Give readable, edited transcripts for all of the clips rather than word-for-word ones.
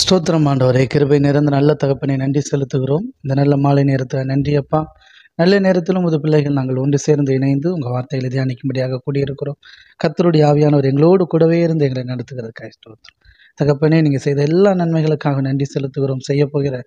ஸ்தோத்திரம் ஆண்டவரே, கிருபை நிறைந்த நல்ல தகப்பனை நன்றி செலுத்துகிறோம். இந்த நல்ல மாலை நேரத்தில் நன்றி அப்பா. நல்ல நேரத்திலும் உமது பிள்ளைகள் நாங்கள் ஒன்று சேர்ந்து இணைந்து உங்கள் வார்த்தைகளை தியானிக்கும்படியாக கூடியிருக்கிறோம். கர்த்தருடைய ஆவியானவர் எங்களோடு கூடவே இருந்து எங்களை நடத்துகிறதுக்காக ஸ்தோத்திரம். தகப்பனே, நீங்கள் செய்த எல்லா நன்மைகளுக்காக நன்றி செலுத்துகிறோம். செய்யப்போகிற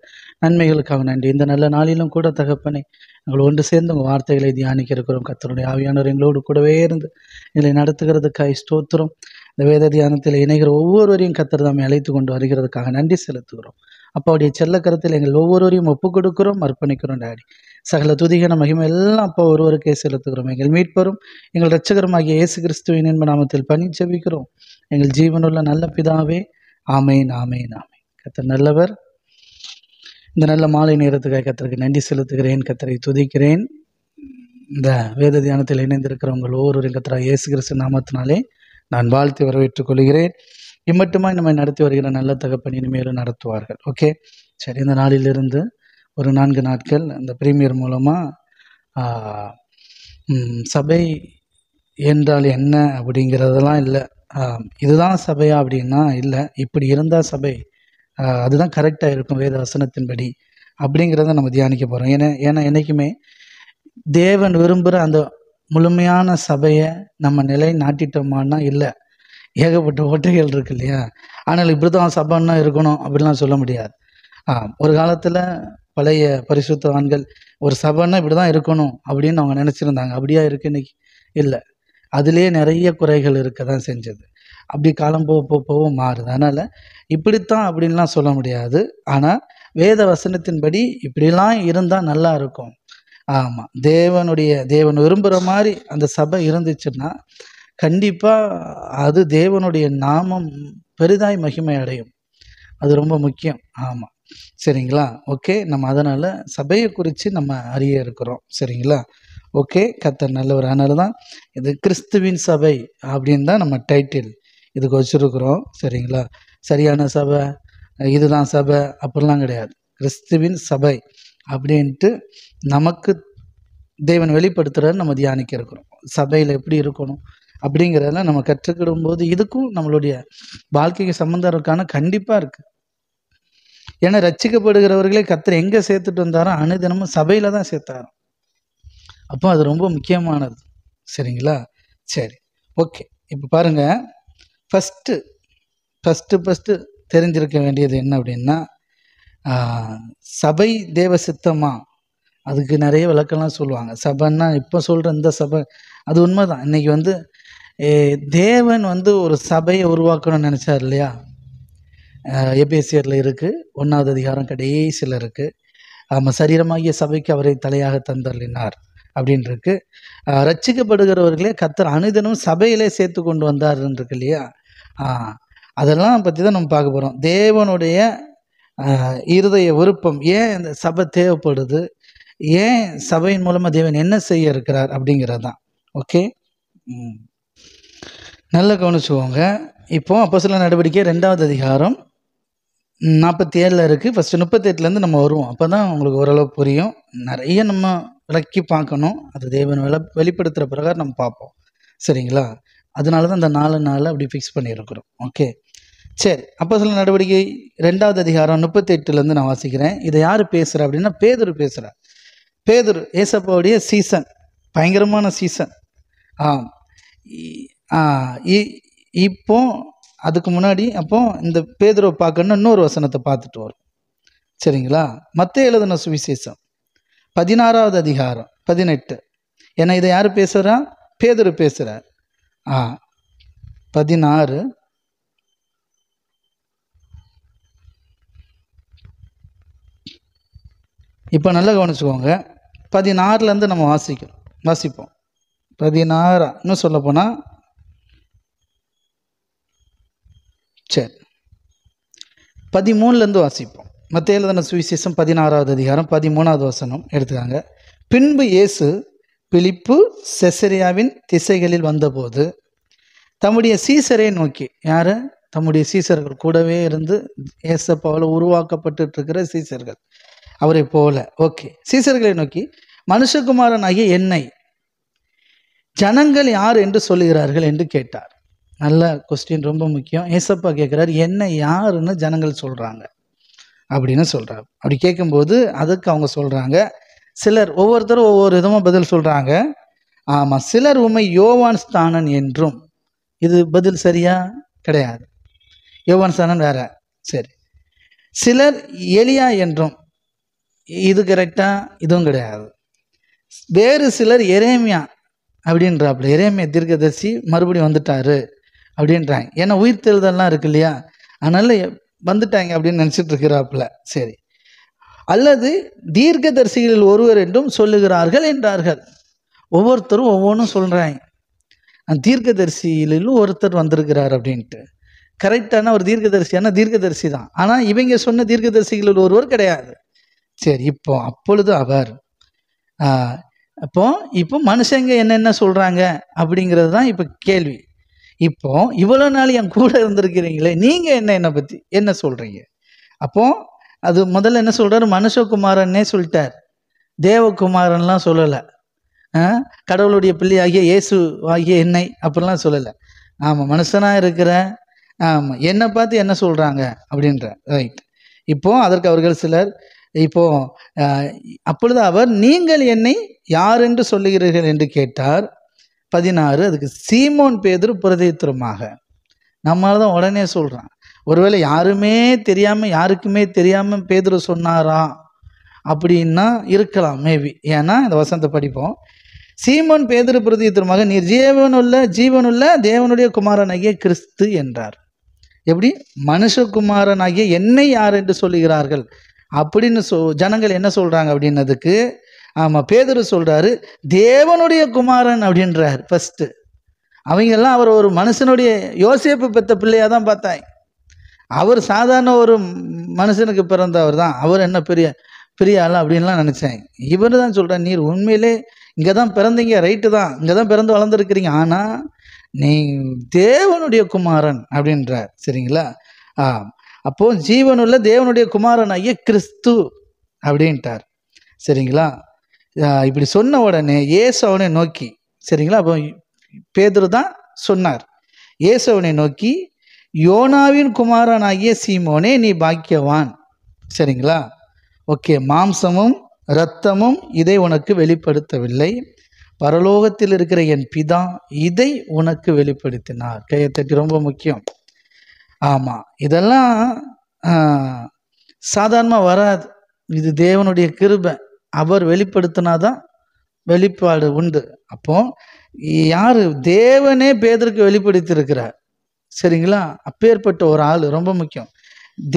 நன்மைகளுக்காக நன்றி. இந்த நல்ல நாளிலும் கூட தகப்பனே, நாங்கள் ஒன்று சேர்ந்து உங்கள் வார்த்தைகளை தியானிக்க இருக்கிறோம். கர்த்தருடைய ஆவியானவர் எங்களோடு கூடவே இருந்து எங்களை நடத்துகிறதுக்காக ஸ்தோத்திரம். இந்த வேத தியானத்தில் இணைகிற ஒவ்வொருவரையும் கர்த்தர் தாமே அழைத்து கொண்டு வருகிறதுக்காக நன்றி செலுத்துகிறோம். அப்பாவுடைய செல்ல கருத்தில் எங்கள் ஒவ்வொருவரையும் ஒப்புக் கொடுக்கிறோம், அர்ப்பணிக்கிறோம். டாடி, சகல துதிகன மகிமை எல்லாம் அப்பா ஒருவருக்கே செலுத்துகிறோம். எங்கள் மீட்பரும் எங்கள் இரட்சகருமாகிய இயேசு கிறிஸ்துவின் இன்ப நாமத்தில் பணி ஜெபிக்கிறோம் எங்கள் ஜீவனுள்ள நல்ல பிதாவே. ஆமேன், ஆமேன், ஆமேன். கர்த்தர் நல்லவர். இந்த நல்ல மாலை நேரத்துக்காக கர்த்தருக்கு நன்றி செலுத்துகிறேன், கர்த்தரை துதிக்கிறேன். இந்த வேத தியானத்தில் இணைந்திருக்கிறவங்கள் ஒவ்வொருவரையும் கர்த்தராகிய இயேசு கிறிஸ்து நாமத்தினாலே நான் வாழ்த்து வரவேற்றுக் கொள்கிறேன். இம்மட்டுமாய் நம்மை நடத்தி வருகிற நல்ல தகப்பன் இனிமேலும் நடத்துவார்கள். ஓகே, சரி. இந்த நாளிலிருந்து ஒரு 4 நாட்கள் அந்த பிரீமியர் மூலமாக சபை என்றால் என்ன அப்படிங்கிறதெல்லாம் இல்லை. இதுதான் சபையா அப்படின்னா இல்லை, இப்படி இருந்தால் சபை அதுதான் கரெக்டாக இருக்கும் வேத வசனத்தின்படி அப்படிங்கிறத நம்ம தியானிக்க போகிறோம். ஏன்னா என்றைக்குமே தேவன் விரும்புகிற அந்த முழுமையான சபையை நம்ம நிலை நாட்டிட்டோமான்னா இல்லை, ஏகப்பட்ட ஓட்டைகள் இருக்கு இல்லையா. ஆனால் இப்படி தான் சபைன்னா இருக்கணும் அப்படிலாம் சொல்ல முடியாது. ஒரு காலத்தில் பழைய பரிசுத்தவான்கள் ஒரு சபைன்னா இப்படி தான் இருக்கணும் அப்படின்னு அவங்க நினச்சிருந்தாங்க. அப்படியா இருக்கு இன்னைக்கு? இல்லை, அதுலேயே நிறைய குறைகள் இருக்க தான் செஞ்சது. அப்படி காலம் போகவும் மாறுது. அதனால் இப்படித்தான் அப்படின்லாம் சொல்ல முடியாது. ஆனால் வேத வசனத்தின்படி இப்படிலாம் இருந்தால் நல்லா இருக்கும். ஆமாம், தேவன் விரும்புகிற மாதிரி அந்த சபை இருந்துச்சுன்னா கண்டிப்பாக அது தேவனுடைய நாமம் பெரிதாய் மகிமை அடையும். அது ரொம்ப முக்கியம். ஆமாம், சரிங்களா? ஓகே, நம்ம அதனால் சபையை குறித்து நம்ம அறிய இருக்கிறோம். சரிங்களா? ஓகே, கர்த்தர் நல்லவர். அதனால தான் இது கிறிஸ்துவின் சபை அப்படின்னு தான் நம்ம டைட்டில் இதுக்கு வச்சுருக்குறோம். சரிங்களா? சரியான சபை, இதுதான் சபை அப்படிலாம் கிடையாது. கிறிஸ்துவின் சபை அப்படின்ட்டு நமக்கு தேவன் வெளிப்படுத்துகிறார். நம்ம தியானிக்க இருக்கிறோம். சபையில் எப்படி இருக்கணும் அப்படிங்கிறதெல்லாம் நம்ம கற்றுக்கிடும் போது இதுக்கும் நம்மளுடைய வாழ்க்கைக்கு சம்மந்தம் இருக்கான கண்டிப்பாக இருக்குது. ஏன்னா ரட்சிக்கப்படுகிறவர்களே கர்த்தர் எங்கே சேர்த்துட்டு வந்தாரோ அனுதினமும் சபையில் தான் சேர்த்தாரோ. அப்போ அது ரொம்ப முக்கியமானது. சரிங்களா? சரி, ஓகே. இப்போ பாருங்கள், ஃபஸ்ட்டு தெரிஞ்சிருக்க வேண்டியது என்ன அப்படின்னா, சபை தேவ சித்தமா, அதுக்கு நிறைய விளக்கம்லாம் சொல்லுவாங்க. சபைன்னா இப்போ சொல்கிற இந்த சபை அது உண்மைதான். இன்றைக்கி தேவன் ஒரு சபையை உருவாக்கணும்னு நினச்சார் இல்லையா. எபேசியரில் இருக்குது, 1வது அதிகாரம் கடைசியில் இருக்குது. சரீரமாகிய சபைக்கு அவரை தலையாக தந்தருளினார் அப்படின்னு இருக்கு. ரட்சிக்கப்படுகிறவர்களே கர்த்தர் அனுதினம் சபையிலே சேர்த்து கொண்டு வந்தார்ன்னு இருக்கு இல்லையா. அதெல்லாம் பற்றி தான் நம்ம பார்க்க போகிறோம். தேவனுடைய இருதய விருப்பம், ஏன் இந்த சபை தேவைப்படுது, ஏன் சபையின் மூலமாக தேவன் என்ன செய்ய இருக்கிறார் அப்படிங்கிறது தான். ஓகே, நல்லா கவனிச்சுக்கோங்க. இப்போ அப்போஸ்தலர் நடவடிக்கை 2வது அதிகாரம் 47 இருக்குது. ஃபஸ்ட்டு 38லேருந்து நம்ம வருவோம். அப்போ தான் உங்களுக்கு ஓரளவு புரியும். நிறைய நம்ம விளக்கி பார்க்கணும். அது தேவன் வெளிப்படுத்துகிற பிரகாரம் நம்ம பார்ப்போம். சரிங்களா? அதனால தான் இந்த 4 நாள் அப்படி ஃபிக்ஸ் பண்ணியிருக்கிறோம். ஓகே, சரி. அப்போஸ்தலர் நடவடிக்கை 2வது அதிகாரம் 38லேருந்து நான் வாசிக்கிறேன். இதை யார் பேசுகிறா அப்படின்னா பேதுரு பேசுகிறார். பேதுரு ஏசப்பாவுடைய சீசன், பயங்கரமான சீசன். இப்போ அதுக்கு முன்னாடி இந்த பேதுருவை பார்க்கணுன்னா இன்னொரு வசனத்தை பார்த்துட்டு வரும். சரிங்களா? மத்தேயு எழுதின சுவிசேஷம் 16வது அதிகாரம் 18. ஏன்னா இதை யார் பேசுகிறா? பேதுரு பேசுகிறார். 16. இப்போ நல்லா கவனிச்சுக்கோங்க. 16லேருந்து நம்ம வாசிப்போம். 16 இன்னும் சொல்ல போனால், சரி, 13லேருந்து வாசிப்போம். மத்தேயு எழுதின சுவிசேஷம் 16வது அதிகாரம் 13வது வசனம் எடுத்துக்காங்க. பின்பு இயேசு பிலிப்பு செசரியாவின் திசைகளில் வந்தபோது தம்முடைய சீசரை நோக்கி, யார்? தம்முடைய சீசர்கள், கூடவே இருந்து ஏசப்பாவால் உருவாக்கப்பட்டு இருக்கிற சீசர்கள், அவரை போல. ஓகே, சீசர்களை நோக்கி, மனுஷகுமாரன் ஆகிய என்னை ஜனங்கள் யார் என்று சொல்லுகிறார்கள் என்று கேட்டார். நல்ல கொஸ்டின், ரொம்ப முக்கியம். ஏசப்பா கேட்குறாரு, என்ன யாருன்னு ஜனங்கள் சொல்கிறாங்க அப்படின்னு சொல்கிறார். அப்படி கேட்கும்போது அதுக்கு அவங்க சொல்கிறாங்க, சிலர் ஒவ்வொருத்தரும் ஒவ்வொரு விதமாக பதில் சொல்கிறாங்க. ஆமாம், சிலர் உம்மை யோவான் ஸ்தானன் என்றும். இது பதில் சரியா? கிடையாது. யோவான் ஸ்தானன் வேற. சரி. சிலர் எலியா என்றும். இது கரெக்டா? இதுவும் கிடையாது. வேறு சிலர் எரேமியா அப்படின்றாப்புல. எரேமியா தீர்க்கதரிசி மறுபடியும் வந்துட்டாரு அப்படின்றாங்க. ஏன்னா உயிர் தெழுதல்லாம் இருக்கு இல்லையா, அதனால வந்துட்டாங்க அப்படின்னு நினச்சிட்டு இருக்கிறாப்புல. சரி. அல்லது தீர்க்கதரிசிகளில் ஒருவர் என்றும் சொல்லுகிறார்கள் என்றார்கள். ஒவ்வொருத்தரும் ஒவ்வொன்றும் சொல்கிறாங்க. தீர்க்கதரிசியிலும் ஒருத்தர் வந்திருக்கிறார் அப்படின்ட்டு. கரெக்டான ஒரு தீர்க்கதரிசியான தீர்க்கதரிசி தான். ஆனால் இவங்க சொன்ன தீர்க்கதரிசிகளில் ஒருவர் கிடையாது. சரி. அப்பொழுது அவர் இப்போ மனுஷங்க என்னென்ன சொல்கிறாங்க அப்படிங்கிறது தான் இப்போ கேள்வி. இப்போ இவ்வளோ நாள் என் கூட இருந்திருக்கிறீங்களே, நீங்கள் என்னை பற்றி என்ன சொல்கிறீங்க? அப்போ அது முதல்ல என்ன சொல்கிறாரு? மனுஷகுமாரன்னே சொல்லிட்டார். தேவகுமாரன்லாம் சொல்லலை. கடவுளுடைய பிள்ளையாகிய இயேசு ஆகிய என்னை அப்படிலாம் சொல்லலை. ஆமாம், மனுஷனாக இருக்கிற, ஆமாம், என்னை பார்த்து என்ன சொல்கிறாங்க அப்படின்ற. ரைட். இப்போது அதற்கு அவர்கள் சிலர், அப்பொழுது அவர், நீங்கள் என்னை யார் என்று சொல்லுகிறீர்கள் என்று கேட்டார். 16. அதுக்கு சீமோன் பேதுரு பிரதியுத்தரமாக. நம்மளால தான் உடனே சொல்கிறான். ஒருவேளை யாருக்குமே தெரியாமல் பேதுரு சொன்னாரா அப்படின்னா இருக்கலாம், மேபி. ஏன்னா இந்த வசனத்தை படிப்போம். சீமோன் பேதுரு பிரதியுத்தரமாக, நீர் ஜீவனுள்ள தேவனுடைய குமாரனாகிய கிறிஸ்து என்றார். எப்படி? மனுஷகுமாரனாகிய என்னை யார் என்று சொல்லுகிறார்கள் அப்படின்னு ஜனங்கள் என்ன சொல்கிறாங்க அப்படின்னதுக்கு, ஆமாம், பேதுரு சொல்கிறாரு, தேவனுடைய குமாரன் அப்படின்றார். ஃபஸ்ட்டு அவங்கெல்லாம் அவர் ஒரு மனுஷனுடைய யோசேப்பு பெற்ற பிள்ளையாக தான் பார்த்தாங்க. அவர் சாதாரண ஒரு மனுஷனுக்கு பிறந்தவர் தான். அவர் என்ன பெரிய ஆள் அப்படின்லாம் நினச்சாங்க. இவர் தான் சொல்கிறார், நீர் உண்மையிலே இங்கே தான் பிறந்தீங்க, ரைட்டு தான், இங்கே தான் பிறந்து வளர்ந்துருக்கிறீங்க, ஆனால் நீ தேவனுடைய குமாரன் அப்படின்றார். சரிங்களா? அப்போது ஜீவனுள்ள தேவனுடைய குமாரனாகிய கிறிஸ்து அப்படின்ட்டார். சரிங்களா? இப்படி சொன்ன உடனே இயேசு அவனை நோக்கி, சரிங்களா, அப்போ பேதுரு தான் சொன்னார். இயேசு அவனை நோக்கி, யோனாவின் குமாரனாகிய சீமோனே, நீ பாக்கியவான். சரிங்களா? ஓகே. மாம்சமும் இரத்தமும் இதை உனக்கு வெளிப்படுத்தவில்லை, பரலோகத்தில் இருக்கிற என் பிதா இதை உனக்கு வெளிப்படுத்தினார். கையை தட்டி, ரொம்ப முக்கியம். ஆமாம், இதெல்லாம் சாதாரணமாக வராது. இது தேவனுடைய கிருபை. அவர் வெளிப்படுத்தினாதான் வெளிப்பாடு உண்டு. அப்போ யார்? தேவனே பேதருக்கு வெளிப்படுத்தியிருக்கிறார். சரிங்களா? அப்பேற்பட்ட ஒரு ஆள், ரொம்ப முக்கியம்.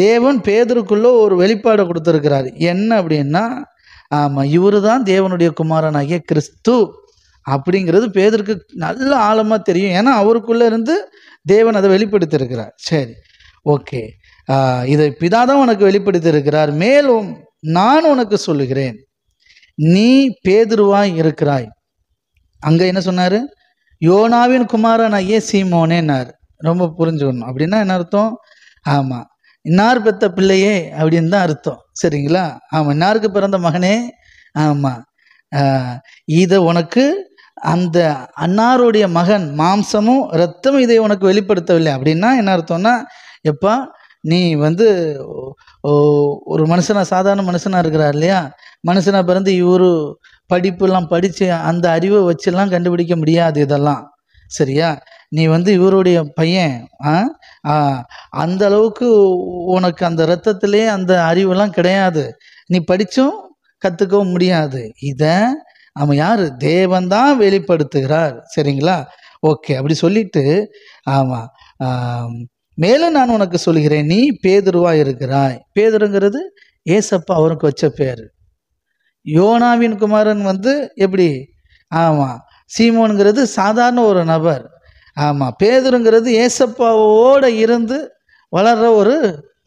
தேவன் பேதருக்குள்ள ஒரு வெளிப்பாடை கொடுத்துருக்கிறார். என்ன அப்படின்னா, ஆமாம், இவரு தான் தேவனுடைய குமாரனாகிய கிறிஸ்து அப்படிங்கிறது பேதருக்கு நல்ல ஆழமாக தெரியும். ஏன்னா அவருக்குள்ளே இருந்து தேவன் அதை வெளிப்படுத்தியிருக்கிறார். சரி, ஓகே. இதை பிதாதான் உனக்கு வெளிப்படுத்தியிருக்கிறார். மேலும் நான் உனக்கு சொல்லுகிறேன், நீ பேதுருவாய் இருக்கிறாய். அங்கே என்ன சொன்னார்? யோனாவின் குமாரனாகிய சீமோனேன்னார். ரொம்ப புரிஞ்சுக்கணும். அப்படின்னா என்ன அர்த்தம்? ஆமாம், இன்னார் பெற்ற பிள்ளையே அப்படின்னு தான் அர்த்தம். சரிங்களா? ஆமாம், இன்னாருக்கு பிறந்த மகனே. ஆமாம், இதை உனக்கு அந்த அன்னாருடைய மகன் மாம்சமும் இரத்தமும் இதை உனக்கு வெளிப்படுத்தவில்லை. அப்படின்னா என்ன அர்த்தம்னா, எப்பா நீ ஒரு மனுஷனாக, சாதாரண மனுஷனாக இருக்கிறார் இல்லையா, மனுஷனாக பிறந்து இவர் படிப்புலாம் படித்து அந்த அறிவை வச்செல்லாம் கண்டுபிடிக்க முடியாது இதெல்லாம். சரியா? நீ இவருடைய பையன். அந்த அளவுக்கு உனக்கு அந்த இரத்தத்திலே அந்த அறிவெல்லாம் கிடையாது. நீ படித்தும் கற்றுக்கவும் முடியாது. இதை அவன் யார்? தேவன் தான் வெளிப்படுத்துகிறார். சரிங்களா? ஓகே. அப்படி சொல்லிட்டு, ஆமாம், மேலும் நான் உனக்கு சொல்கிறேன், நீ பேதுருவா இருக்கிறாய். பேதுருங்கிறது ஏசப்பா அவருக்கு வச்ச பேர். யோனாவின் குமாரன் எப்படி? ஆமாம், சீமோனுங்கிறது சாதாரண ஒரு நபர். ஆமாம், பேதுருங்கிறது ஏசப்பாவோடு இருந்து வளர்கிற ஒரு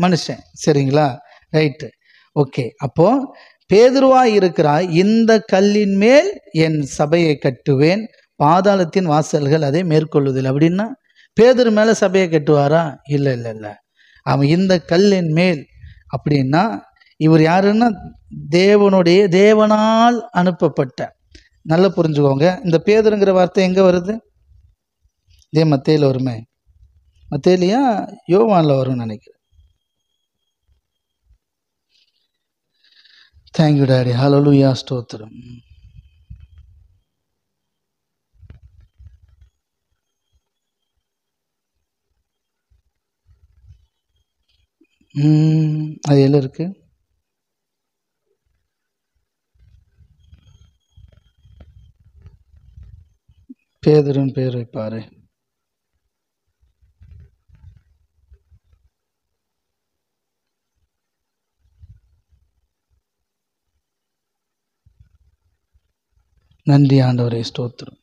மனுஷன். சரிங்களா? Right, okay. அப்போது பேதுருவாய் இருக்கிறாய், இந்த கல்லின் மேல் என் சபையை கட்டுவேன், பாதாளத்தின் வாசல்கள் அதை மேற்கொள்ளுதில்லை. அப்படின்னா பேதுரு மேலே சபையை கட்டுவாரா? இல்லை இல்லை இல்லை. அவன் இந்த கல்லின் மேல் அப்படின்னா இவர் யாருன்னா தேவனால் அனுப்பப்பட்ட. நல்லா புரிஞ்சுக்கோங்க. இந்த பேதுருங்கிற வார்த்தை எங்கே வருது? மத்தேயுல வருமே. மத்தேலியா யோவானில் வரும்னு நினைக்கிறேன். Thank you daddy. ஹல்லேலூயா, ஸ்தோத்திரம். அது எல்லாம் இருக்கு. பேதுருன்னு பேர் வைப்பாரு. நன்றி ஆண்டவரே, ஸ்தோத்திரம்.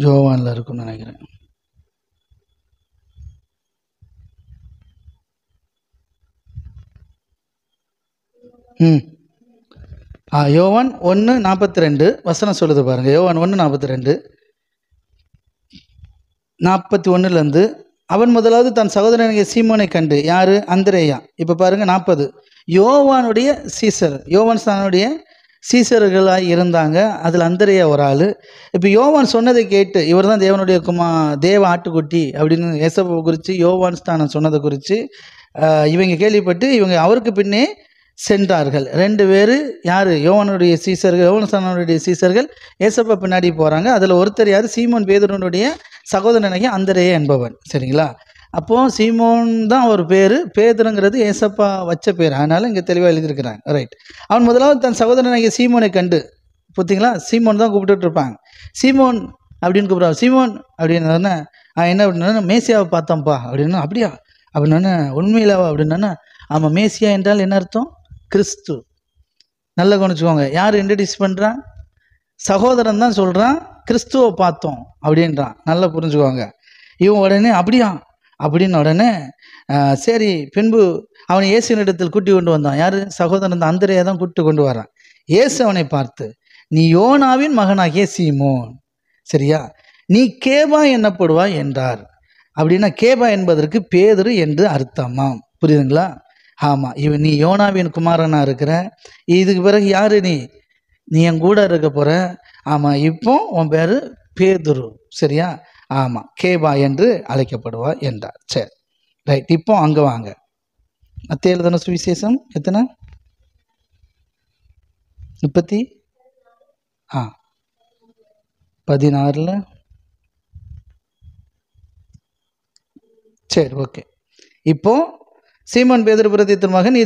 யோவானில் இருக்கும்னு நினைக்கிறேன். யோவான் 1:42 வசனம் சொல்லுது பாருங்க. யோவான் 1:42 41 அவன் முதலாவது தன் சகோதரனுடைய சீமோனை கண்டு, யாரு? அந்திரேயா. இப்போ பாருங்க 40 யோவானுடைய சீசர், யோவான் தன்னுடைய சீசர்களாக இருந்தாங்க. அதில் அந்திரேயா ஒரு ஆள். இப்போ யோவான் சொன்னதை கேட்டு, இவர் தான் தேவனுடைய தேவ ஆட்டுக்குட்டி அப்படின்னு ஏசப்பை குறித்து யோவான் ஸ்தானம் சொன்னதை குறித்து இவங்க கேள்விப்பட்டு இவங்க அவருக்கு பின்னே சென்றார்கள். 2 பேர் யார்? யோவானுடைய சீசர்கள், யோவானுடைய சீசர்கள் ஏசப்பா பின்னாடி போகிறாங்க. அதில் ஒருத்தர் யார்? சீமோன் பேதுருனுடைய சகோதரனாகிய அந்திரேயா என்பவன். சரிங்களா? அப்போது சீமோன் தான் ஒரு பேர், பேதுருங்கிறது ஏசப்பா வச்ச பேர், அதனால் இங்கே தெளிவாக எழுதியிருக்கிறாங்க. ரைட். அவன் முதலாவது தன் சகோதரனாகிய சீமோனை கண்டு, பார்த்தீங்களா? சீமோன் தான் கூப்பிட்டு இருப்பாங்க. சீமோன் அப்படின்னு கூப்பிட்றாங்க. சீமோன் அப்படின்னு என்ன அப்படின்னா, மேசியாவை பார்த்தோம்ப்பா அப்படின்னு. அப்படியா அப்படின்னா? உண்மையிலாவா அப்படின்னா? ஆமாம். மேசியா என்றால் என்ன அர்த்தம்? கிறிஸ்து. நல்லா கவனிச்சுக்கோங்க. யார் இன்ட்ரடியூஸ் பண்ணுறான்? சகோதரன் தான் சொல்கிறான் கிறிஸ்துவை பார்த்தோம் அப்படின்றான். நல்லா புரிஞ்சுக்கோங்க. இவன் உடனே அப்படியா அப்படின்னு உடனே சரி. பின்பு அவனை இயேசுவினிடத்தில் கூட்டி கொண்டு வந்தான். யார்? சகோதரன் அந்திரேயா தான் கூட்டி கொண்டு வரான். இயேசு அவனை பார்த்து, நீ யோனாவின் மகனாகிய சீமோன், சரியா, நீ கேபா என்னப்படுவாய் என்றார். அப்படின்னா கேபா என்பதற்கு பேதுரு என்று அர்த்தமாம். புரியுதுங்களா? ஆமாம். நீ யோனாவின் குமாரனாக இருக்கிற. இதுக்கு பிறகு யார்? நீ என் கூட இருக்க போகிற. ஆமாம். இப்போ உன் பேர் பேதுரு, சரியா? ஆமாம். கேபா என்று அழைக்கப்படுவா என்றார். சரி, ரைட். இப்போ அங்கே வாங்க. மத்தேயு எழுதின சுவிசேஷம் எத்தனை? 16. சரி, ஓகே. இப்போ சீமோன் பேதுரு பிரதித்தின் மகன், நீ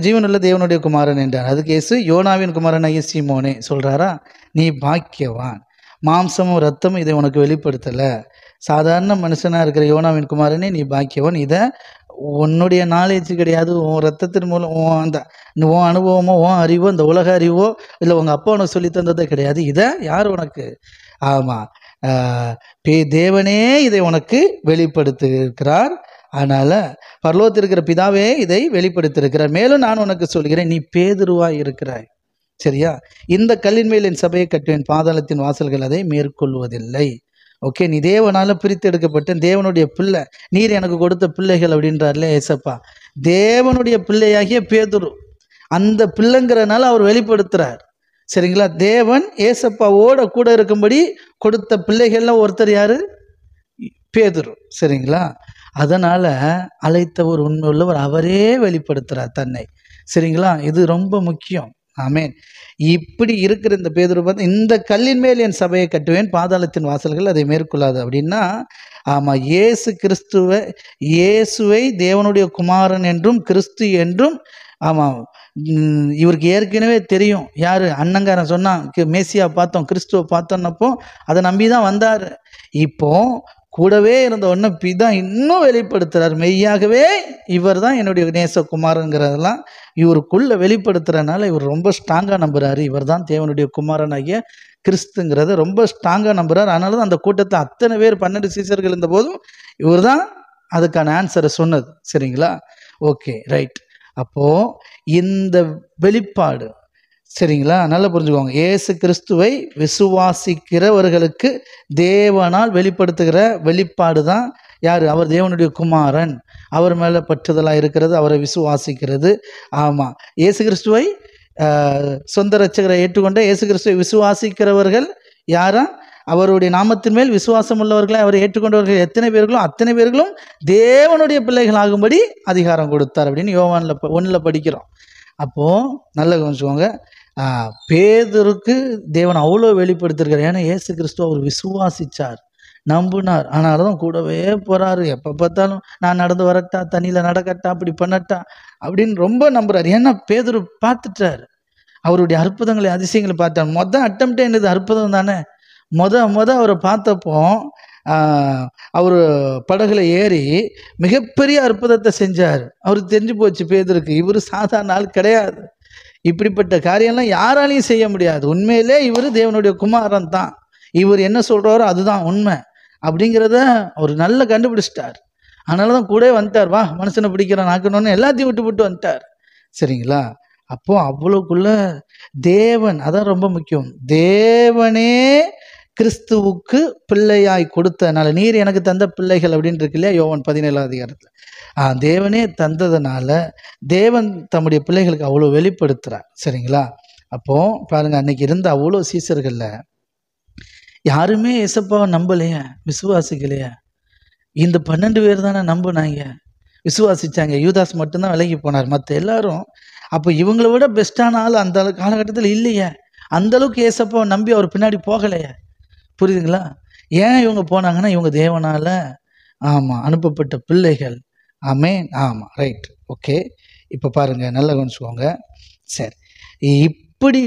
ஜீவனுள்ள தேவனுடைய குமாரன் என்றார். அதுக்கு இயேசு, யோனாவின் குமாரனாகிய சீமோனே சொல்கிறாரா, நீ பாக்கியவான், மாம்சமும் ரத்தமும் இதை உனக்கு வெளிப்படுத்தலை. சாதாரண மனுஷனாக இருக்கிற யோனாவின் குமாரனே நீ பாக்கியவான். இதை உன்னுடைய நாலேஜ் கிடையாது, உன் ரத்தத்தின் மூலம் உன் அனுபவமோ உன் அறிவோ இந்த உலக அறிவோ இல்லை உங்கள் அப்பா உனக்கு சொல்லி தந்ததே கிடையாது. இதை யார் உனக்கு? ஆமாம், தேவனே இதை உனக்கு வெளிப்படுத்தியிருக்கிறார். அதனால் பரலோகத்தில் இருக்கிற பிதாவே இதை வெளிப்படுத்தியிருக்கிறார். மேலும் நான் உனக்கு சொல்கிறேன், நீ பேதுருவாய் இருக்கிறாய், சரியா? இந்த கல்லின் மேல் என் சபையை கட்டுவேன், பாதாளத்தின் வாசல்கள் அதை மேற்கொள்வதில்லை. ஓகே. நீ தேவனால் பிரித்து எடுக்கப்பட்ட தேவனுடைய பிள்ளை, நீர் எனக்கு கொடுத்த பிள்ளைகள் அப்படின்றார்ல ஏசப்பா. தேவனுடைய பிள்ளையாகிய பேதுரு, அந்த பிள்ளைங்கிறனால அவர் வெளிப்படுத்துகிறார். சரிங்களா? தேவன் ஏசப்பாவோட கூட இருக்கும்படி கொடுத்த பிள்ளைகள்லாம் ஒருத்தர் யார்? பேதுரு. சரிங்களா? அதனால் அழைத்தவர் உண்மை உள்ளவர், அவரே வெளிப்படுத்துகிறார் தன்னை. சரிங்களா? இது ரொம்ப முக்கியம். ஆமேன். இப்படி இருக்கிற இந்த பேதுரு பார்த்து, இந்த கல்லின் மேல் என் சபையை கட்டுவேன், பாதாளத்தின் வாசல்கள் அதை மேற்கொள்ளாது அப்படின்னா, ஆமாம், இயேசுவை தேவனுடைய குமாரன் என்றும் கிறிஸ்து என்றும், ஆமாம், இவருக்கு ஏற்கனவே தெரியும். யார்? அண்ணங்காரன் சொன்னான், மேசியா பார்த்தோம், கிறிஸ்துவை பார்த்தோன்னப்போ அதை நம்பி தான் வந்தார். இப்போ கூடவே இருந்த ஒன்று பிதா இன்னும் வெளிப்படுத்துகிறார், மெய்யாகவே இவர் தான் என்னுடைய நேசகுமாரங்கிறதெல்லாம் இவருக்குள்ளே வெளிப்படுத்துகிறதுனால இவர் ரொம்ப ஸ்ட்ராங்காக நம்புகிறாரு. இவர் தான் தேவனுடைய குமாரனாகிய கிறிஸ்துங்கிறத ரொம்ப ஸ்ட்ராங்காக நம்புகிறார். அதனால தான் அந்த கூட்டத்தில் அத்தனை பேர் 12 சீசர்கள் இருந்த போதும் இவர் தான் அதுக்கான ஆன்சரை சொன்னது. சரிங்களா? Okay, right. அப்போது இந்த வெளிப்பாடு, சரிங்களா, நல்லா புரிஞ்சுக்கோங்க. இயேசு கிறிஸ்துவை விசுவாசிக்கிறவர்களுக்கு தேவனால் வெளிப்படுத்துகிற வெளிப்பாடு தான் யார்? அவர் தேவனுடைய குமாரன். அவர் மேலே பற்றுதலாக இருக்கிறது, அவரை விசுவாசிக்கிறது. ஆமாம், இயேசு கிறிஸ்துவை சொந்த இரட்சகரை ஏற்றுக்கொண்ட இயேசு கிறிஸ்துவை விசுவாசிக்கிறவர்கள் யாரா? அவருடைய நாமத்தின் மேல் விசுவாசம் உள்ளவர்களை அவரை ஏற்றுக்கொண்டவர்கள் எத்தனை பேர்களோ அத்தனை பேர்களும் தேவனுடைய பிள்ளைகள் ஆகும்படி அதிகாரம் கொடுத்தார் அப்படின்னு யோவானில் 1 படிக்கிறோம். அப்போது நல்லா கவனிச்சுக்கோங்க, பேதுருக்கு தேவன் அவ்வளோ வெளிப்படுத்திருக்கார். ஏன்னா இயேசு கிறிஸ்துவ அவர் விசுவாசித்தார், நம்பினார். ஆனாலும் தான் கூடவே போகிறாரு. எப்போ பார்த்தாலும் நான் நடந்து வரட்டா, தண்ணியில் நடக்கட்டா, அப்படி பண்ணட்டா அப்படின்னு ரொம்ப நம்புறாரு. ஏன்னா பேதுரு பார்த்துட்டார், அவருடைய அற்புதங்களை அதிசயங்களை பார்த்தார். அட்டம்ப்டே என்னது? அற்புதம் தானே. அவரை பார்த்தப்போ அவர் படகுல ஏறி மிகப்பெரிய அற்புதத்தை செஞ்சார். அவருக்கு தெரிஞ்சு போச்சு பேதுருக்கு, இவர் சாதாரண ஆள் கிடையாது, இப்படிப்பட்ட காரியம்லாம் யாராலையும் செய்ய முடியாது, உண்மையிலே இவர் தேவனுடைய குமாரன் தான், இவர் என்ன சொல்கிறாரோ அதுதான் உண்மை அப்படிங்கிறத அவர் நல்லா கண்டுபிடிச்சிட்டார். அதனால தான் கூட வந்துட்டார். வா மனுஷனை பிடிக்கிறான் ஆக்கணும்னு எல்லாத்தையும் விட்டு வந்துட்டார். சரிங்களா? அப்போ அவ்வளோக்குள்ள தேவன், அதான் ரொம்ப முக்கியம், தேவனே கிறிஸ்துவுக்கு பிள்ளையாய் கொடுத்தனால, நீர் எனக்கு தந்த பிள்ளைகள் அப்படின்னு இருக்கு இல்லையா யோவான் 17ஆம் அதிகாரத்தில். தேவனே தந்ததுனால தேவன் தம்முடைய பிள்ளைகளுக்கு அவ்வளோ வெளிப்படுத்துகிறார். சரிங்களா? அப்போ பாருங்க, அன்னைக்கு இருந்த அவ்வளோ சீசர்களில் யாருமே ஏசப்பாவை நம்பலையே, விசுவாசிக்கலையே. இந்த 12 பேர் தானே நம்பினாங்க, விசுவாசிச்சாங்க. யூதாஸ் மட்டும்தான் விலகி போனார், மற்ற எல்லாரும். அப்போ இவங்களை விட பெஸ்ட்டான ஆள் அந்த காலகட்டத்தில் இல்லையே, அந்தளவுக்கு ஏசப்பாவை நம்பி அவர் பின்னாடி போகலையே. புரியுதுங்களா? ஏன் இவங்க போனாங்கன்னா இவங்க தேவனால் அனுப்பப்பட்ட பிள்ளைகள். ஆமென். ஆமாம், ரைட், ஓகே. இப்போ பாருங்கள், நல்லா கவனிச்சுக்கோங்க. சரி, இப்படி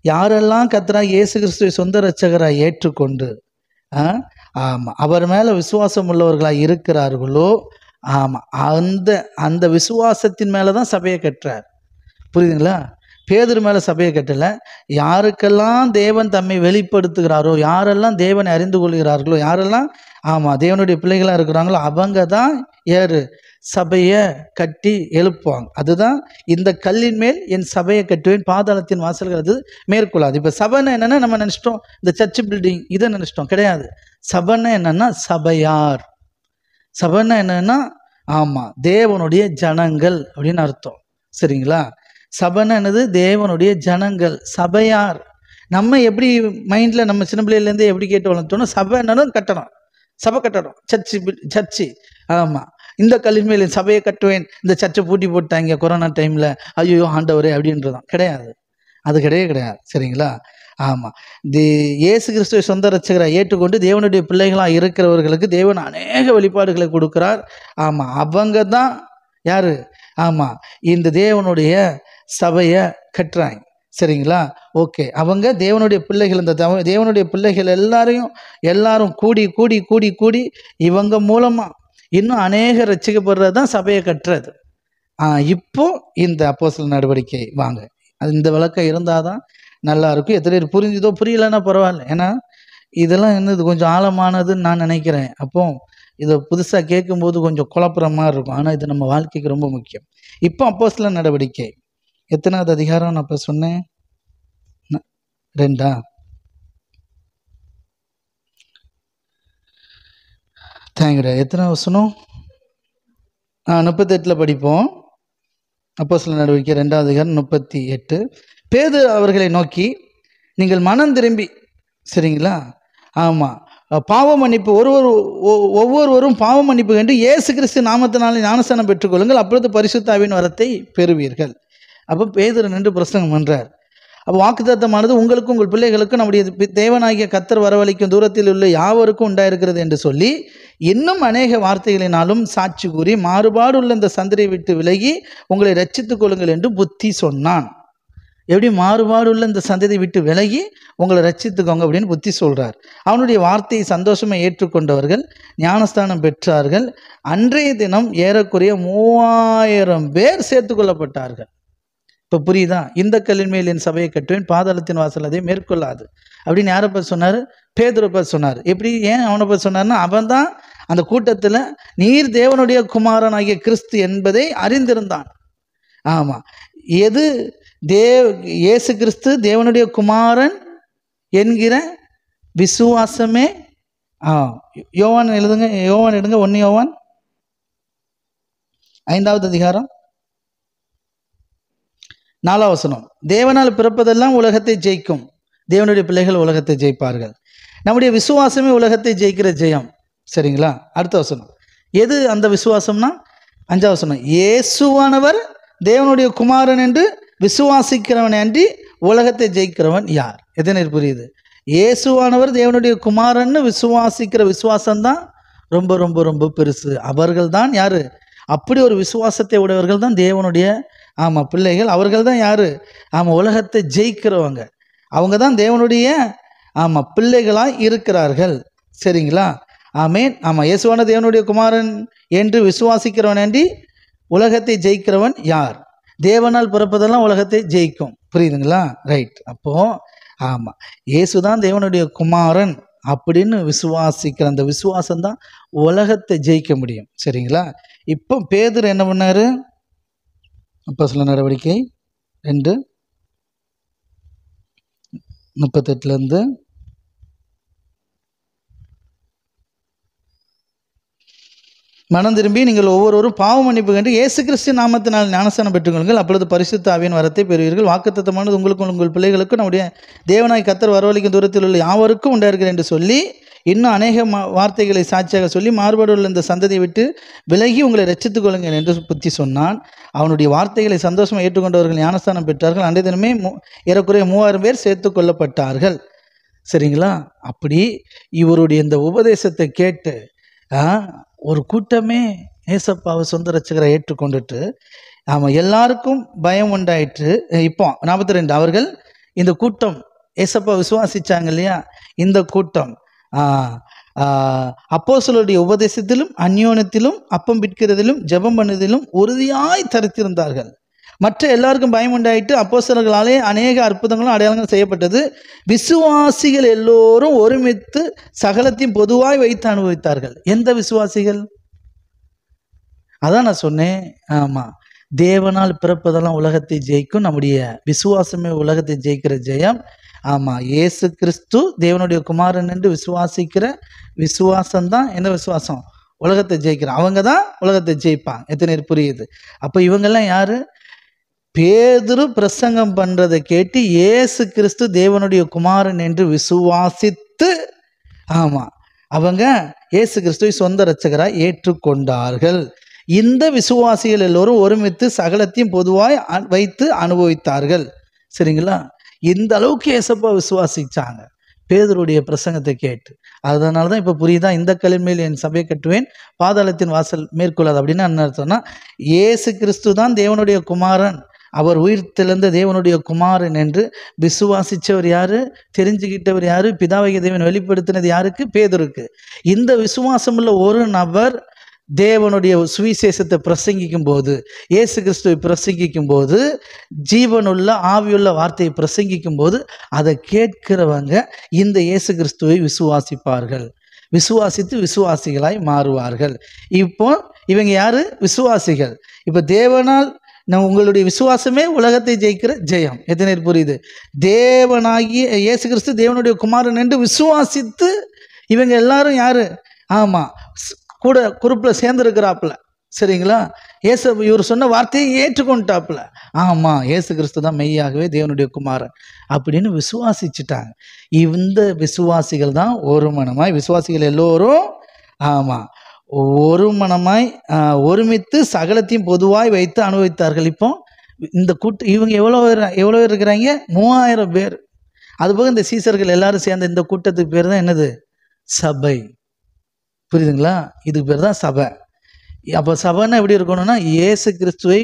யாரெல்லாம் கர்த்தராகிய இயேசு கிறிஸ்துவை சொந்த இரட்சகராக ஏற்றுக்கொண்டு அவர் மேலே விசுவாசம் உள்ளவர்களாக இருக்கிறார்களோ, அந்த விசுவாசத்தின் மேலே தான் சபையை கட்டுறார். புரியுதுங்களா? பேதுரு மேலே சபையை கட்டலை. யாருக்கெல்லாம் தேவன் தம்மை வெளிப்படுத்துகிறாரோ, யாரெல்லாம் தேவனை அறிந்து கொள்கிறார்களோ, யாரெல்லாம் தேவனுடைய பிள்ளைகளாக இருக்கிறாங்களோ அவங்க தான் சபையை கட்டி எழுப்புவாங்க. அதுதான் இந்த கல்லின் மேல் என் சபையை கட்டுவேன், பாதாளத்தின் வாசல்கள் அது மேற்கொள்ளாது. இப்போ சபைன்னா என்னென்னா நம்ம நினச்சிட்டோம் இந்த சர்ச் பில்டிங் இதை நினச்சிட்டோம், கிடையாது. சபைன்னா என்னென்னா சபையார். சபைன்னா என்னென்னா தேவனுடைய ஜனங்கள் அப்படின்னு அர்த்தம். சரிங்களா? சபைன்னா என்னது? தேவனுடைய ஜனங்கள், சபையார். நம்ம எப்படி மைண்டில் நம்ம சின்ன பிள்ளையிலேருந்தே எப்படி கேட்டு வளர்த்தோன்னா சபை என்னன்னு கட்டணும், சபை கட்டணும், சர்ச்சு. இந்த கல்லின் மேல் சபையை கட்டுவேன். இந்த சர்ச்சை பூட்டி போட்டாங்க கொரோனா டைமில், ஐயோ ஆண்டவரே அப்படின்றதான் கிடையாது, அது கிடையாது. சரிங்களா? இயேசு கிறிஸ்துவை சொந்த இரட்சகராக ஏற்றுக்கொண்டு தேவனுடைய பிள்ளைகளாக இருக்கிறவர்களுக்கு தேவன் அநேக வெளிப்பாடுகளை கொடுக்குறார். அவங்க தான் யார்? இந்த தேவனுடைய சபையை கட்டுறாங்க. சரிங்களா? ஓகே, அவங்க தேவனுடைய பிள்ளைகள். இந்த தேவனுடைய பிள்ளைகள் எல்லாரும் கூடி கூடி கூடி கூடி இவங்க மூலமாக இன்னும் அநேக ரட்சிக்கப்படுறது தான் சபையை கட்டுறது. இப்போ இந்த அப்போஸ்தலர் நடவடிக்கை வாங்க, அது இந்த விளக்கம் இருந்தால் தான் நல்லா இருக்கும். எத்தனை பேர் புரிஞ்சுதோ புரியலன்னா பரவாயில்ல, ஏன்னா இதெல்லாம் என்னது கொஞ்சம் ஆழமானதுன்னு நான் நினைக்கிறேன். அப்போ இதை புதுசாக கேட்கும்போது கொஞ்சம் குழப்புற மாதிரி இருக்கும், ஆனால் இது நம்ம வாழ்க்கைக்கு ரொம்ப முக்கியம். இப்போ அப்போஸ்தலர் நடவடிக்கை எத்தனாவது அதிகாரம் நான் இப்போ சொன்னேன்? 2. தேங்க்யூ. எத்தனை வசனம்? 38 படிப்போம். அப்போஸ்தலர் நடவடிக்கை 2ஆம் அதிகாரம் 38. பேதுரு அவர்களை நோக்கி, நீங்கள் மனம் திரும்பி, சரிங்களா, பாவ மன்னிப்பு ஒவ்வொருவரும் பாவ மன்னிப்பு கண்டு இயேசு கிறிஸ்து நாமத்தினாலே ஞானஸ்நானம் பெற்றுக்கொள்ளுங்கள், அப்பொழுது பரிசுத்த ஆவியின் வரத்தை பெறுவீர்கள். அப்போ பேதுரு நின்று பிரசங்கம் பண்றார். அப்போ வாக்குத்தத்தமானது உங்களுக்கும் உங்கள் பிள்ளைகளுக்கும் நம்முடைய தேவனாகிய கர்த்தர் வரவழைக்கும் தூரத்தில் உள்ள யாவருக்கும் உண்டாயிருக்கிறது என்று சொல்லி இன்னும் அநேக வார்த்தைகளினாலும் சாட்சி கூறி மாறுபாடு உள்ள இந்த சந்ததியை விட்டு விலகி உங்களை ரட்சித்துக் கொள்ளுங்கள் என்று புத்தி சொன்னான். எப்படி மாறுபாடு உள்ள இந்த சந்ததியை விட்டு விலகி உங்களை ரட்சித்துக்கோங்க அப்படின்னு புத்தி சொல்றார். அவனுடைய வார்த்தையை சந்தோஷமாக ஏற்றுக்கொண்டவர்கள் ஞானஸ்தானம் பெற்றார்கள். அன்றைய தினம் ஏறக்குறைய 3000 பேர் சேர்த்து கொள்ளப்பட்டார்கள். இப்போ புரியுதா? இந்த கல்லின் மேல் என் சபையை கட்டுவேன், பாதாளத்தின் வாசல் அதை மேற்கொள்ளாது அப்படின்னு யாரை பார்த்து சொன்னார்? பேதுரு பார்த்து சொன்னார். எப்படி, ஏன் அவனை பார்த்து சொன்னார்னா, அவன் தான் அந்த கூட்டத்தில் நீர் தேவனுடைய குமாரன் ஆகிய கிறிஸ்து என்பதை அறிந்திருந்தான். எது இயேசு கிறிஸ்து தேவனுடைய குமாரன் என்கிற விசுவாசமே யோவான் எழுதுங்க, யோவான் எடுங்க. 1 யோவான் 5வது அதிகாரம் 4வது வசனம். தேவனால் பிறப்பதெல்லாம் உலகத்தை ஜெயிக்கும், தேவனுடைய பிள்ளைகள் உலகத்தை ஜெயிப்பார்கள். நம்முடைய விசுவாசமே உலகத்தை ஜெயிக்கிற ஜெயம். சரிங்களா? அடுத்த வசனம். எது அந்த விசுவாசம்னா 5வது வசனம். இயேசுவானவர் தேவனுடைய குமாரன் என்று விசுவாசிக்கிறவன் அன்றி உலகத்தை ஜெயிக்கிறவன் யார்? எத்தனை புரியுது? இயேசுவானவர் தேவனுடைய குமாரன்னு விசுவாசிக்கிற விசுவாசம்தான் ரொம்ப ரொம்ப ரொம்ப பெருசு. அவர்கள் தான் யாரு? அப்படி ஒரு விசுவாசத்தை உடையவர்கள் தான் தேவனுடைய பிள்ளைகள். அவர்கள் தான் யாரு? உலகத்தை ஜெயிக்கிறவங்க. அவங்க தான் தேவனுடைய பிள்ளைகளாய் இருக்கிறார்கள். சரிங்களா? ஆமேன். இயேசுவான தேவனுடைய குமாரன் என்று விசுவாசிக்கிறவன் அன்றி உலகத்தை ஜெயிக்கிறவன் யார்? தேவனால் பிறப்பதெல்லாம் உலகத்தை ஜெயிக்கும். புரியுதுங்களா? ரைட். அப்போ இயேசுதான் தேவனுடைய குமாரன் அப்படின்னு விசுவாசிக்கிற அந்த விசுவாசம் தான் உலகத்தை ஜெயிக்க முடியும். சரிங்களா? இப்போ பேதுரு என்ன பண்ணாரு? அப்போஸ்தலர் நடவடிக்கை 2:38 மனம் திரும்பி நீங்கள் ஒவ்வொருவரும் பாவ மன்னிப்பு கண்டு இயேசு கிறிஸ்து நாமத்தினால் ஞானஸ்நானம் பெற்றுக்கொள்ளுங்கள், அப்பொழுது பரிசுத்த ஆவியின் வரத்தை பெறுவீர்கள். வாக்குத்தத்தமானது உங்களுக்கும் உங்கள் பிள்ளைகளுக்கும் நம்முடைய தேவனாய் கர்த்தர் வரவழைக்கும் தூரத்தில் உள்ள யாவருக்கும் உண்டாயிருக்கிறேன் என்று சொல்லி இன்னும் அநேக வார்த்தைகளை சாட்சியாக சொல்லி மாறுபாடு உள்ள இந்த சந்ததியை விட்டு விலகி உங்களை ரட்சித்துக் கொள்ளுங்கள் என்று புத்தி சொன்னான். அவனுடைய வார்த்தைகளை சந்தோஷமாக ஏற்றுக்கொண்டவர்கள் ஞானஸ்தானம் பெற்றார்கள். அன்றைய தினமே ஏறக்குறைய 3000 பேர் சேர்த்து கொள்ளப்பட்டார்கள். சரிங்களா? அப்படி இவருடைய இந்த உபதேசத்தை கேட்டு ஒரு கூட்டமே ஏசப்பாவை சொந்த ரட்சகரை ஏற்றுக்கொண்டுட்டு எல்லாருக்கும் பயம் உண்டாயிற்று. இப்போ 42 அவர்கள் இந்த கூட்டம் ஏசப்பா விசுவாசிச்சாங்க இல்லையா? இந்த கூட்டம் அப்போஸ்தலருடைய உபதேசத்திலும் அந்யோன்யத்திலும் அப்பம் பிட்கிறதிலும் ஜெபம் பண்ணுவதிலும் உறுதியாய் தரித்திருந்தார்கள். மற்ற எல்லாருக்கும் பயம் உண்டாயிட்டு அப்போஸ்தலர்களாலே அநேக அற்புதங்களும் அடையாளங்களும் செய்யப்பட்டது. விசுவாசிகள் எல்லோரும் ஒருமித்து சகலத்தையும் பொதுவாய் வைத்து அனுபவித்தார்கள். எந்த விசுவாசிகள்? அதான் நான் சொன்னேன். தேவனால் பிறப்பதெல்லாம் உலகத்தை ஜெயிக்கும். நம்முடைய விசுவாசமே உலகத்தை ஜெயிக்கிற ஜெயம். இயேசு கிறிஸ்து தேவனுடைய குமாரன் என்று விசுவாசிக்கிற விசுவாசம்தான் என்ன விசுவாசம்? உலகத்தை ஜெயிக்கிற அவங்க தான் உலகத்தை ஜெயிப்பாங்க. எத்தனை புரியுது? அப்போ இவங்கெல்லாம் யாரு? பேதுரு பிரசங்கம் பண்றதை கேட்டு இயேசு கிறிஸ்து தேவனுடைய குமாரன் என்று விசுவாசித்து அவங்க இயேசு கிறிஸ்துவை சொந்த இரட்சகராய் ஏற்றுக்கொண்டார்கள். இந்த விசுவாசிகள் எல்லோரும் ஒருமித்து சகலத்தையும் பொதுவாய் வைத்து அனுபவித்தார்கள். சரிங்களா? இந்த அளவுக்கு ஏசப்பா விசுவாசிச்சாங்க பேதுருடைய பிரசங்கத்தை கேட்டு. அதனால தான் இப்போ புரியுதா? இந்த கல்லின் மேல் என் சபையை கட்டுவேன், பாதாளத்தின் வாசல் மேற்கொள்ளாது. அப்படின்னு என்ன அர்த்தம்னா, இயேசு கிறிஸ்து தான் தேவனுடைய குமாரன், அவர் உயிர் தெழுந்த தேவனுடைய குமாரன் என்று விசுவாசித்தவர் யாரு? தெரிஞ்சுக்கிட்டவர் யாரு? பிதாவாகிய தேவன் வெளிப்படுத்தினது யாருக்கு? பேதுருக்கு. இந்த விசுவாசமுள்ள ஒரு நபர் தேவனுடைய சுவிசேஷத்தை பிரசங்கிக்கும் போது, இயேசு கிறிஸ்துவை பிரசங்கிக்கும் போது, ஜீவனுள்ள ஆவியுள்ள வார்த்தையை பிரசங்கிக்கும் போது அதை கேட்கிறவங்க இந்த இயேசு கிறிஸ்துவை விசுவாசிப்பார்கள். விசுவாசித்து விசுவாசிகளாய் மாறுவார்கள். இப்போ இவங்க யாரு? விசுவாசிகள். இப்போ தேவனால் உங்களுடைய விசுவாசமே உலகத்தை ஜெயிக்கிற ஜெயம். எத்தனை புரியுது? தேவனாகிய இயேசு கிறிஸ்து தேவனுடைய குமாரன் என்று விசுவாசித்து இவங்க எல்லாரும் யாரு? கூட குரூப்பில் சேர்ந்துருக்கிறாப்புல. சரிங்களா? இவர் சொன்ன வார்த்தையை ஏற்றுக்கொண்டாப்புல. இயேசு கிறிஸ்து தான் மெய்யாகவே தேவனுடைய குமாரன் அப்படின்னு விசுவாசிச்சுட்டாங்க. இந்த விசுவாசிகள் தான் ஒரு மனமாய், விசுவாசிகள் எல்லோரும் ஒரு மனமாய் ஒருமித்து சகலத்தையும் பொதுவாய் வைத்து அனுபவித்தார்கள். இப்போ இந்த இவங்க எவ்வளோ இருக்கிறாங்க? 3000 பேர். அதுபோக இந்த சீசர்கள் எல்லாரும் சேர்ந்த இந்த கூட்டத்துக்கு பேர் தான் என்னது? சபை. புரியுதுங்களா? இதுக்கு பேர் தான் சபை. அப்போ சபைன்னா எப்படி இருக்கணும்னா, இயேசு கிறிஸ்துவை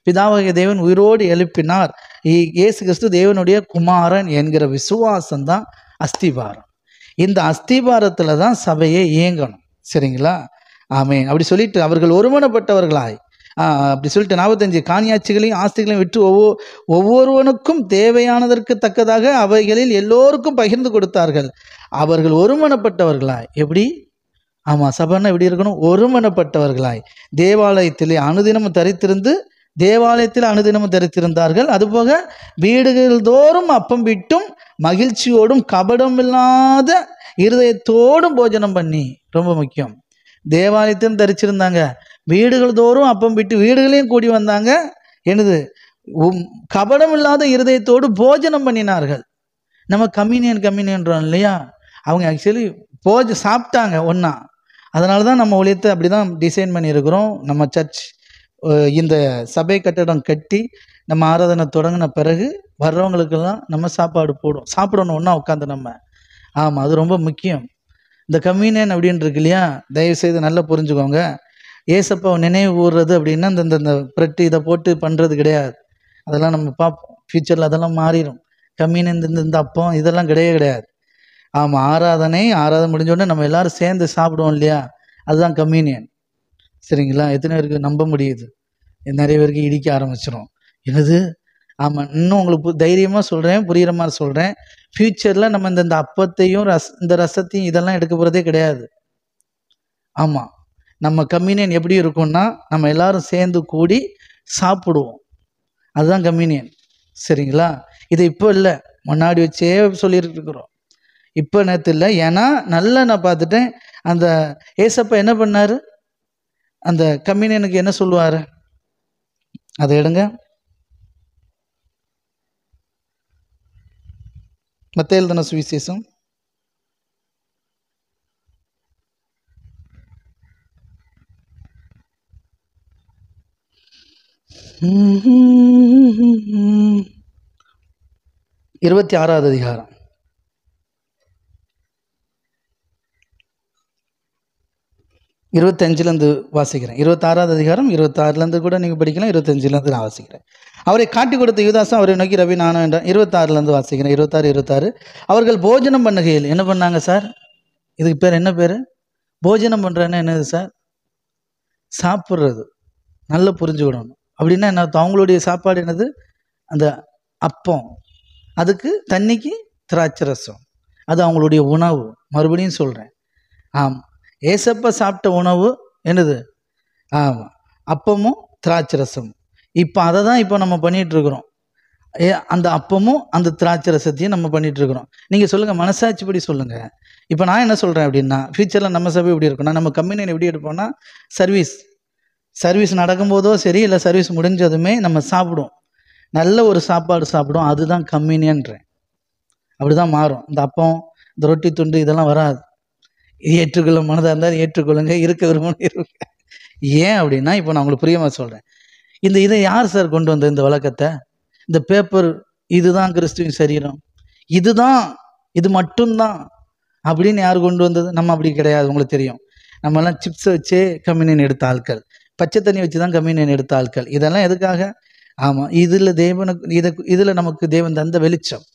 பிதாவாகிய தேவன் உயிரோடு எழுப்பினார், இயேசு கிறிஸ்து தேவனுடைய குமாரன் என்கிற விசுவாசம் தான் அஸ்திபாரம். இந்த அஸ்திபாரத்தில் தான் சபையை இயங்கணும். சரிங்களா? ஆமென். அப்படி சொல்லிட்டு அவர்கள் ஒருமனப்பட்டவர்களாய் அப்படி சொல்லிட்டு 45 காணியாட்சிகளையும் ஆஸ்திகளையும் விட்டு ஒவ்வொருவனுக்கும் தேவையானதற்கு தக்கதாக அவைகளில் எல்லோருக்கும் பகிர்ந்து கொடுத்தார்கள். அவர்கள் ஒருமனப்பட்டவர்களாய். எப்படி? சபைன்னா எப்படி இருக்கணும்? ஒருமனப்பட்டவர்களாய் தேவாலயத்தில் அனுதினமும் தரித்திருந்தார்கள். அதுபோக வீடுகள் தோறும் அப்பம் விட்டும் மகிழ்ச்சியோடும் கபடமில்லாத இருதயத்தோடும் போஜனம் பண்ணி, ரொம்ப முக்கியம். தேவாலயத்தையும் தரிச்சிருந்தாங்க, வீடுகள் தோறும் அப்பம் விட்டு வீடுகளையும் கூடி வந்தாங்க. என்னது, கபடம் இல்லாத இருதயத்தோடு போஜனம் பண்ணினார்கள். நம்ம கம்யூனியன்றோம் இல்லையா, அவங்க ஆக்சுவலி சாப்பிட்டாங்க ஒன்றா. அதனால தான் நம்ம ஊழியத்தை அப்படி தான் டிசைன் பண்ணியிருக்கிறோம். நம்ம சர்ச் இந்த சபை கட்டடம் கட்டி நம்ம ஆராதனை தொடங்கின பிறகு வர்றவங்களுக்கெல்லாம் நம்ம சாப்பாடு சாப்பிடணும் ஒன்றா உட்காந்து நம்ம. ஆமாம், அது ரொம்ப முக்கியம். இந்த கம்யூனியன் அப்படின்னு இருக்கு இல்லையா, தயவுசெய்து நல்லா புரிஞ்சுக்கோங்க. ஏசப்பா நினைவு கூறுறது அப்படின்னா இந்த பிரெட்டு இதை போட்டு பண்ணுறது கிடையாது. அதெல்லாம் நம்ம பார்ப்போம் ஃப்யூச்சரில், அதெல்லாம் மாறிடும். கம்யூனியன் இந்த அப்பம் இதெல்லாம் கிடையாது. ஆமாம், ஆராதனை முடிஞ்சோடனே நம்ம எல்லாரும் சேர்ந்து சாப்பிடுவோம் இல்லையா, அதுதான் கம்யூனியன். சரிங்களா? எத்தனை பேருக்கு நம்ப முடியுது? நிறைய பேருக்கு இடிக்க ஆரம்பிச்சிடும். என்னது? ஆமாம், இன்னும் உங்களுக்கு தைரியமாக சொல்கிறேன், புரிகிற மாதிரி சொல்கிறேன். ஃப்யூச்சரில் நம்ம இந்த அப்பத்தையும் இந்த ரசத்தையும் இதெல்லாம் எடுக்க போகிறதே கிடையாது. ஆமாம், நம்ம கம்யூனியன் எப்படி இருக்கும்னா, நம்ம எல்லாரும் சேர்ந்து கூடி சாப்பிடுவோம், அதுதான் கம்யூனியன். சரிங்களா? இது இப்போ இல்லை, முன்னாடி வச்சே சொல்லிட்டு இருக்கிறோம். இப்போ நேற்று இல்லை. ஏன்னா நல்லா நான் பார்த்துட்டேன், அந்த ஏசப்பா என்ன பண்ணார், அந்த கம்யூனியனுக்கு என்ன சொல்லுவார், அதை எடுங்க. மத்தேயு எழுதின சுவிசேஷம் 26வது அதிகாரம் 25லேருந்து வாசிக்கிறேன். 26வது அதிகாரம் 26லேருந்து கூட நீங்கள் படிக்கலாம், 25லேருந்து நான் வாசிக்கிறேன். அவரை காட்டி கொடுத்த யூதாசும் அவரை நோக்கி ரவி நானும் என்றான். 26லேருந்து வாசிக்கிறேன். 26 அவர்கள் போஜனம் பண்ணுகையில் என்ன பண்ணாங்க சார்? இதுக்கு பேர் என்ன பேர்? போஜனம் பண்ணுறேன்னா என்னது சார்? சாப்பிட்றது. நல்லா புரிஞ்சுக்கிடணும். அப்படின்னா என்ன அர்த்தம்? அவங்களுடைய சாப்பாடு என்னது? அந்த அப்பம், அதுக்கு தண்ணிக்கு திராட்சை ரசம், அது அவங்களுடைய உணவு. மறுபடியும் சொல்கிறேன், ஆமாம், ஏசப்பா சாப்பிட்ட உணவு என்னது? ஆமாம், அப்பமும் திராட்சை ரசமும். இப்போ அதை தான் இப்போ நம்ம பண்ணிகிட்ருக்குறோம். அந்த அப்பமும் அந்த திராட்சை ரசத்தையும் நம்ம பண்ணிகிட்ருக்குறோம். நீங்கள் சொல்லுங்கள், மனசாட்சிப்படி சொல்லுங்கள். இப்போ நான் என்ன சொல்கிறேன் அப்படின்னா, ஃப்யூச்சரில் நம்ம சபை எப்படி இருக்குன்னா, நம்ம கம்யூனியன் எப்படி எடுப்போம்னா, சர்வீஸ் நடக்கும்போதோ சரி, இல்லை சர்வீஸ் முடிஞ்சதுமே நம்ம சாப்பிடுவோம், நல்ல ஒரு சாப்பாடு சாப்பிடுவோம். அதுதான் கம்யூனியன்றேன். அப்படி தான் மாறும். இந்த அப்பம், இந்த ரொட்டி துண்டு இதெல்லாம் வராது. ஏற்றுக்கொள்ள மனதாக இருந்தால் ஏற்றுக்கொள்ளுங்க, இருக்க விரும்பணும் இருக்க. ஏன் அப்படின்னா, இப்போ நான் உங்களுக்கு புரியமாக சொல்கிறேன். இதை யார் சார் கொண்டு வந்த இந்த வழக்கத்தை? இந்த பேப்பர், இதுதான் கிறிஸ்துவின் சரீரம், இது மட்டும்தான் அப்படின்னு யார் கொண்டு வந்தது? நம்ம அப்படி கிடையாது. உங்களுக்கு தெரியும், நம்மலாம் சிப்ஸை வச்சே கம்யூனியன் எடுத்த ஆட்கள், பச்சை தண்ணி வச்சு தான் கம்யூனியன் எடுத்த ஆட்கள். இதெல்லாம் எதுக்காக? ஆமாம், இதில் நமக்கு தேவன் தந்த வெளிச்சம்.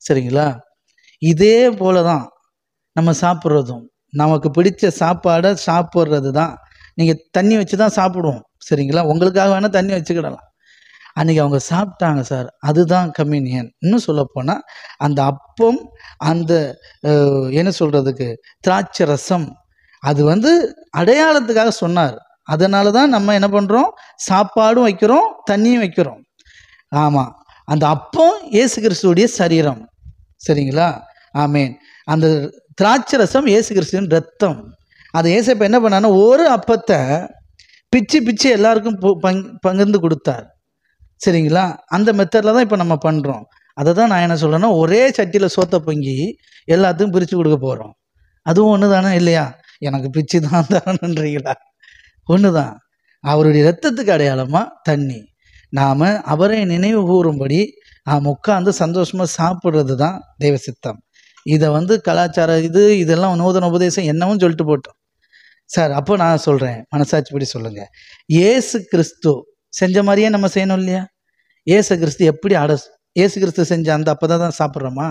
சரிங்களா? இதே போல தான் நம்ம சாப்பிட்றதும், நமக்கு பிடிச்ச சாப்பாடை சாப்பிட்றது தான். நீங்கள் தண்ணி வச்சு தான் சாப்பிடுவோம். சரிங்களா? உங்களுக்காக வேணால் தண்ணி வச்சுக்கிடலாம். அன்றைக்கி அவங்க சாப்பிட்டாங்க சார், அதுதான் கம்யூனியன். இன்னும் சொல்லப்போனால் அந்த அப்பம், அந்த என்ன சொல்கிறதுக்கு, திராட்சை ரசம், அது அடையாளத்துக்காக சொன்னார். அதனால தான் நம்ம என்ன பண்ணுறோம், சாப்பாடும் வைக்கிறோம், தண்ணியும் வைக்கிறோம். ஆமாம், அந்த அப்பம் இயேசு கிறிஸ்துவுடைய சரீரம். சரிங்களா? ஆமேன். அந்த திராட்சை ரசம் இயேசு கிறிஸ்துவின் ரத்தம். அதை ஏசப்பா என்ன பண்ணான்னா, ஒரு அப்பத்தை பிச்சு எல்லாருக்கும் பகிர்ந்து கொடுத்தார். சரிங்களா? அந்த மெத்தடில் தான் இப்போ நம்ம பண்ணுறோம். அதை தான் நான் என்ன சொல்கிறேன்னா, ஒரே சட்டியில் சோத்தை பொங்கி எல்லாத்துக்கும் பிரித்து கொடுக்க போகிறோம். அதுவும் ஒன்று தானே இல்லையா? எனக்கு பிச்சு தான் தரணுன்றீங்களா? ஒன்று தான். அவருடைய இரத்தத்துக்கு அடையாளமாக தண்ணி. நாம் அவரை நினைவு கூறும்படி நாம் உட்காந்து சந்தோஷமாக சாப்பிட்றது தான் தெய்வ சித்தம். இதை கலாச்சாரம் இதெல்லாம் நூதன உபதேசம் என்னவும் சொல்லிட்டு போட்டோம் சார். அப்போ நான் சொல்கிறேன், மனசாட்சிப்படி சொல்லுங்கள், ஏசு கிறிஸ்து செஞ்ச மாதிரியே நம்ம செய்யணும் இல்லையா? ஏசு கிறிஸ்து எப்படி ஏசு கிறிஸ்து செஞ்ச அந்த அப்போ தான் சாப்பிட்றோமா?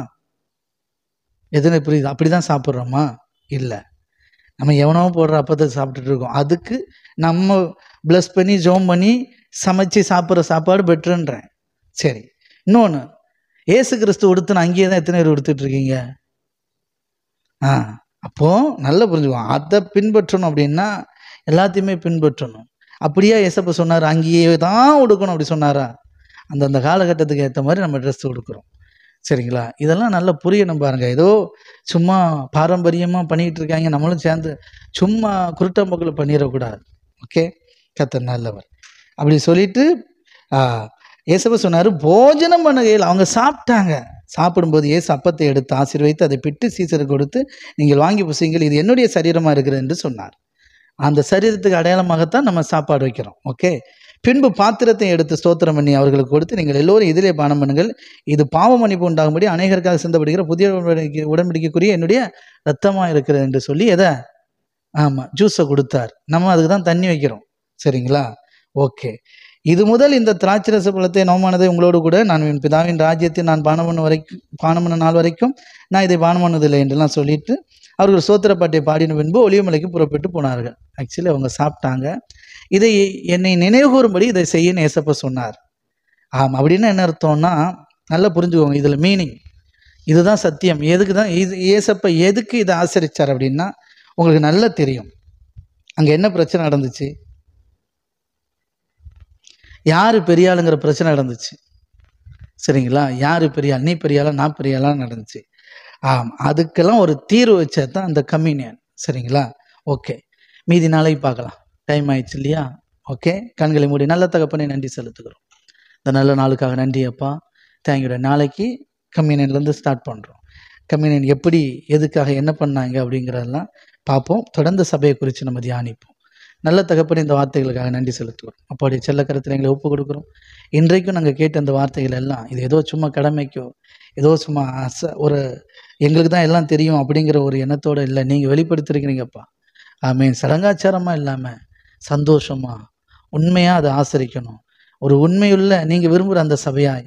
எதுன்னு புரியுது? அப்படி தான் சாப்பிட்றோமா? இல்லை, நம்ம எவனோ போடுற அப்பத்தை சாப்பிட்டுட்டு இருக்கோம். அதுக்கு நம்ம ப்ளஸ் பண்ணி ஜோம் பண்ணி சமைச்சு சாப்பிட்ற சாப்பாடு பெட்டருன்றேன். சரி, இன்னொன்று, ஏசு கிறிஸ்து உடுத்துன அங்கேயே தான் எத்தனை பேர் உடுத்துட்ருக்கீங்க? அப்போது நல்லா புரிஞ்சுக்குவோம். அதை பின்பற்றணும் அப்படின்னா எல்லாத்தையுமே பின்பற்றணும். அப்படியா ஏசப்பா சொன்னார் அங்கேயே தான் உடுக்கணும் அப்படி சொன்னாரா? அந்தந்த காலகட்டத்துக்கு ஏற்ற மாதிரி நம்ம ட்ரெஸ் கொடுக்குறோம். சரிங்களா? இதெல்லாம் நல்லா புரியணும் பாருங்க. ஏதோ சும்மா பாரம்பரியமா பண்ணிட்டு இருக்காங்க. நம்மளும் சேர்ந்து சும்மா குருட்டம்போக்குல பண்ணிறக்கூடாது. ஓகே. கர்த்தர் நல்லவர். அப்படி சொல்லிட்டு ஆ இயேசுவ சொன்னாரு, போஜனம் பண்ணுகையில் அவங்க சாப்பிட்டாங்க. சாப்பிடும்போது இயேசு அப்பத்தை எடுத்து ஆசீர்வதித்து அதை பிட்டு சீசருக்கு கொடுத்து, நீங்கள் வாங்கி புசியுங்கள். இது என்னுடைய சரீரமா இருக்கிறது என்று சொன்னார். அந்த சரீரத்துக்கு அடையாளமாகத்தான் நம்ம சாப்பாடு வைக்கிறோம். ஓகே. பின்பு பாத்திரத்தை எடுத்து ஸ்தோத்திரம் பண்ணி அவர்களுக்கு கொடுத்து, நீங்கள் எல்லோரும் இதிலே பானம் பண்ணுங்கள். இது பாவ மன்னிப்பு உண்டாகும்படி அநேகருக்காக சிந்தப்படுகிற புதிய உடன்படிக்கைக்குரிய என்னுடைய இரத்தமா இருக்கிறது என்று சொல்லி எதை ஜூஸை கொடுத்தார். நம்ம அதுக்கு தான் தண்ணி வைக்கிறோம். சரிங்களா? ஓகே. இது முதல் இந்த திராட்சரச பழத்தை நோமானதை உங்களோடு கூட நான் என் பிதாவின் ராஜ்யத்தை நான் பானம் பண்ண நாள் வரைக்கும் நான் இதை பானம் பண்ணதில்லை என்றெல்லாம் சொல்லிட்டு அவர்கள் சோத்திரப்பாட்டை பாடின பின்பு ஒலிவமலைக்கு புறப்பட்டு போனார்கள். ஆக்சுவலி அவங்க சாப்பிட்டாங்க. இதை என்னை நினைவுகூறும்படி இதை செய்யன்னு ஏசப்ப சொன்னார். அப்படின்னு என்ன அர்த்தம்னா, நல்லா புரிஞ்சுக்கோங்க. இதில் மீனிங் இதுதான் சத்தியம். எதுக்கு தான் இது ஏசப்ப எதுக்கு இதை ஆசரிச்சார் அப்படின்னா, உங்களுக்கு நல்லா தெரியும் அங்கே என்ன பிரச்சனை நடந்துச்சு. யார் பெரியாளுங்கிற பிரச்சனை நடந்துச்சு. சரிங்களா? யார் பெரியாள், நீ பெரியாளா நான் பெரியாளா நடந்துச்சு. அதுக்கெல்லாம் ஒரு தீர்வு வச்சா தான் அந்த கம்யூனியன். சரிங்களா? ஓகே. மீதி நாளைக்கு பார்க்கலாம். டைம் ஆயிடுச்சு இல்லையா? ஓகே. கண்களை மூடி நல்ல தகப்பனை நன்றி செலுத்துகிறோம். இந்த நல்ல நாளுக்காக நன்றி அப்பா. தேங்க்யூ. நாளைக்கு கம்யூனியன்லேருந்து ஸ்டார்ட் பண்ணுறோம். கம்யூனியன் எப்படி, எதுக்காக, என்ன பண்ணாங்க அப்படிங்கிறதெல்லாம் பார்ப்போம். தொடர்ந்து சபையை குறித்து நம்ம தியானிப்போம். நல்ல தகப்பனை இந்த வார்த்தைகளுக்காக நன்றி செலுத்துகிறோம். அப்போடைய செல்ல கருத்தில் எங்களை ஒப்பு கொடுக்குறோம். இன்றைக்கும் நாங்கள் கேட்ட அந்த வார்த்தைகள் எல்லாம் இது ஏதோ சும்மா கடமைக்கோ ஏதோ சும்மா ஒரு எங்களுக்கு தான் எல்லாம் தெரியும் அப்படிங்கிற ஒரு எண்ணத்தோடு இல்லை, நீங்கள் வெளிப்படுத்திருக்கிறீங்கப்பா. சடங்காச்சாரமாக இல்லாமல் சந்தோஷமாக உண்மையாக அதை ஆசரிக்கணும். ஒரு உண்மையுள்ள நீங்கள் விரும்புகிற அந்த சபையாய்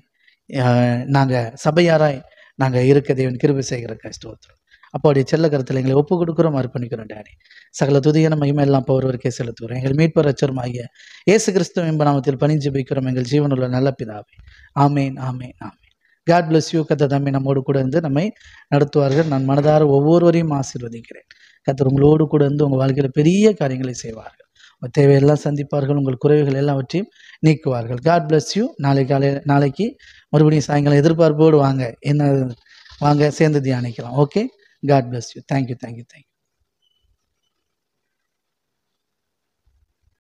சபையாராய் நாங்கள் இருக்க தேவன் கிருபை செய்கிற ஸ்தோத்திரம். அப்போடைய செல்ல கருத்தில் எங்களை ஒப்பு கொடுக்குறோம், அர்ப்பணிக்கிறோம் டாடி. சகல துதியான மகிமை எல்லாம் ஒருவருக்கே செலுத்துகிறோம். எங்கள் மீட்பர் ரட்சகருமாகிய இயேசு கிறிஸ்து என்ப நாமத்தில் பணிஞ்சு ஜெபிக்கிறோம் எங்கள் ஜீவனுள்ள நல்ல பிதாவே. Amen, amen, amen. God bless you. கர்த்தர் தம்மை நம்மோடு கூட இருந்து நம்மை நடத்துவார்கள். நான் மனதார ஒவ்வொருவரையும் ஆசீர்வதிக்கிறேன். கர்த்தர் உங்களோடு கூட இருந்து உங்கள் வாழ்க்கையில் பெரிய காரியங்களை செய்வார்கள். உங்கள் தேவையெல்லாம் சந்திப்பார்கள். உங்கள் குறைவுகள் எல்லாவற்றையும் நீக்குவார்கள். God bless you. நாளைக்கு மறுபடியும் சாயங்காலம் எதிர்பார்ப்போடு வாங்க, என்ன வாங்க சேர்ந்து தியானிக்கலாம். Okay. God bless you. Thank you.